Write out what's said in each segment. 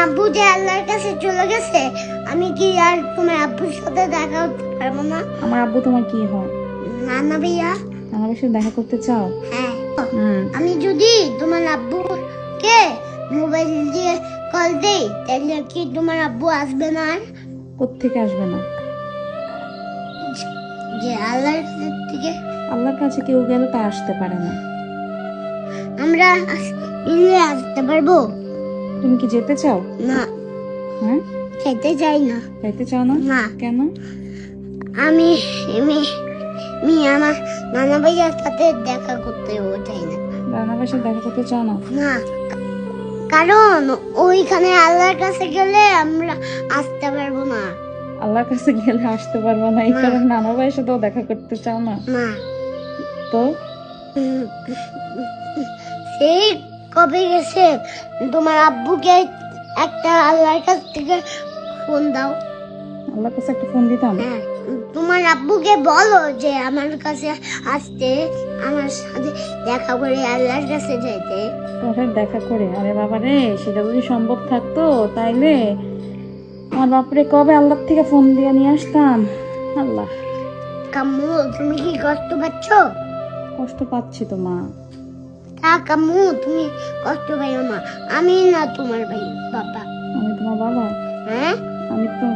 আব্বু যে আল্লাহর কাছে চলে গেছে, আমি কি আর তোমার আব্বুর সাথে দেখা করতে পারবো না? আমার আব্বু তোমার কি হয়? নানা ভাইয়া। আমার সাথে দেখা করতে চাও? হ্যাঁ। আমি যদি তোমার আব্বুকে মোবাইল দিয়ে কল দেই, তাহলে কি তোমার আব্বু আসবে না? আর কোত্থেকে আসবে না? যে আল্লাহর কাছে থেকে আল্লাহর কাছে কেউ গেলে তা আসতে পারে না। আমরা মিলে আসতে পারবো? তুমি কি যেতে চাও? না। হ্যাঁ, খেতে চাই না। যাইতে চাও না? না। কেন? আমি আমি আমি আমার নানা ভাইয়ার সাথে দেখা করতে চাই না। রান্নার সাথে দেখা করতে চাও না? না, কারণ ওইখানে আল্লাহর কাছে গেলে আমরা আসতে পারবো না। আল্লাহর কাছে গেলে আসতে পারবো না, এই না। কারণে নানা ভাইয়ের সাথেও দেখা করতে চাও না? না। তো সেই কবে গেছে, তোমার আব্বুকে একটা আল্লাহর কাছ থেকে ফোন দাও। আল্লাহর কাছে একটা ফোন দিতাম। হ্যাঁ, তোমার আব্বুকে বলো যে আমার কাছে আসতে, আমার সাথে দেখা করে আল্লাহর কাছে যেতে। তোর দেখা করে? আরে বাবা রে, সেটা যদি সম্ভব থাকতো তাইলে আমার বাপরে কবে আল্লাহর থেকে ফোন দিয়ে নিয়ে আসতাম। আল্লাহ। কাম্মু, তুমি কি কষ্ট পাচ্ছ? কষ্ট পাচ্ছি তো মা। কাম্মু, তুমি কষ্ট পাইও না, আমি না তোমার ভাই বাবা। আমি তোমার বাবা? হ্যাঁ।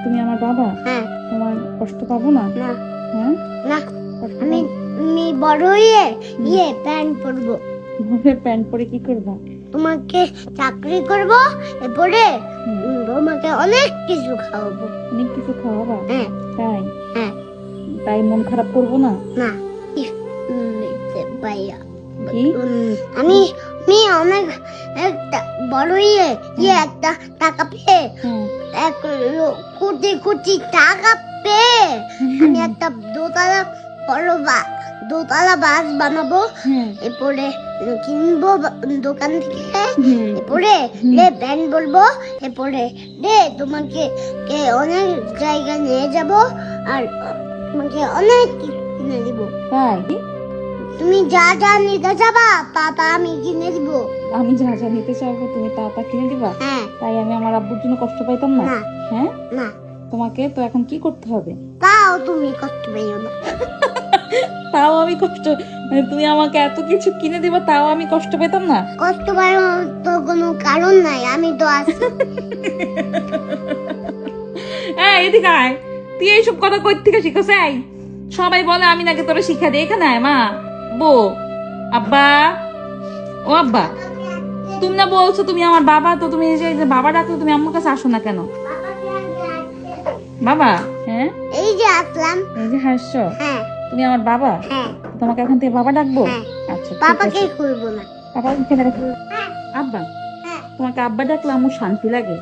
তুমি আমার বাবা? হ্যাঁ। তোমার কষ্ট পাবো না? না। হ্যাঁ, না, কষ্ট আমি বড় হয়ে প্যান্ট পরবো। প্যান্ট পরে কি করবো? তোমাকে চাকরি করব, এরপরে তোমাকে অনেক কিছু খাওয়াবো। অনেক কিছু খাওয়াবা? হ্যাঁ। তাই? হ্যাঁ। তাই মন খারাপ করবো না? না। ভাইয়া, কি? আমি অনেক একটা বড় একটা টাকা পেয়ে, হ্যাঁ। এক কোটি কোটি টাকা পেয়ে আমি একটা দোতলা বাস বানাবো। হ্যাঁ। এরপরে কিনবো দোকান থেকে। এরপরে ব্যান্ড বলবো। এরপরে তোমাকে অনেক জায়গায় নিয়ে যাব, আর তোমাকে অনেক কিছু কিনে দিব। তাই? তুমি যা যা নিতে যাবা পাপা আমি কিনে দিব। আমি যা যা নিতে চাইবো তুমি তা তা কিনে দিবা? হ্যাঁ। তাই আমি আমার আব্বুর জন্য কষ্ট পাইতাম না? না। হ্যাঁ, না, তোমাকে তো এখন কি করতে হবে? তাও তুমি কষ্ট পাইও না। তাও আমি কষ্ট, মানে তুমি আমাকে এত কিছু কিনে দিবা তাও আমি কষ্ট পেতাম না? কষ্ট পাওয়ার তো কোনো কারণ নাই, আমি তো আছি। এই এদিকে আয়, তুই এইসব কথা কই থেকে শিখছ? এই সবাই বলে আমি নাকি তোরা শিক্ষা দিই। এখানে আয় মা, বো, আব্বা, ও আব্বা, তুমি না বলছো তুমি আমার বাবা, তো তুমি এই যে বাবা ডাকলে তুমি আমার কাছে আসো না কেন? বাবা? হ্যাঁ, এই যে আসলাম। এই যে হাসছো, হ্যাঁ। তুমি আমার বাবা? হ্যাঁ। তোমাকে এখন থেকে বাবা ডাকবো? হ্যাঁ। আচ্ছা, ঠিক পাপাকে আছে। খুলবো না। বাবা এখানে রাখো। হ্যাঁ। আব্বা, হ্যাঁ। তোমাকে আব্বা ডাকলে আমার শান্তি লাগে।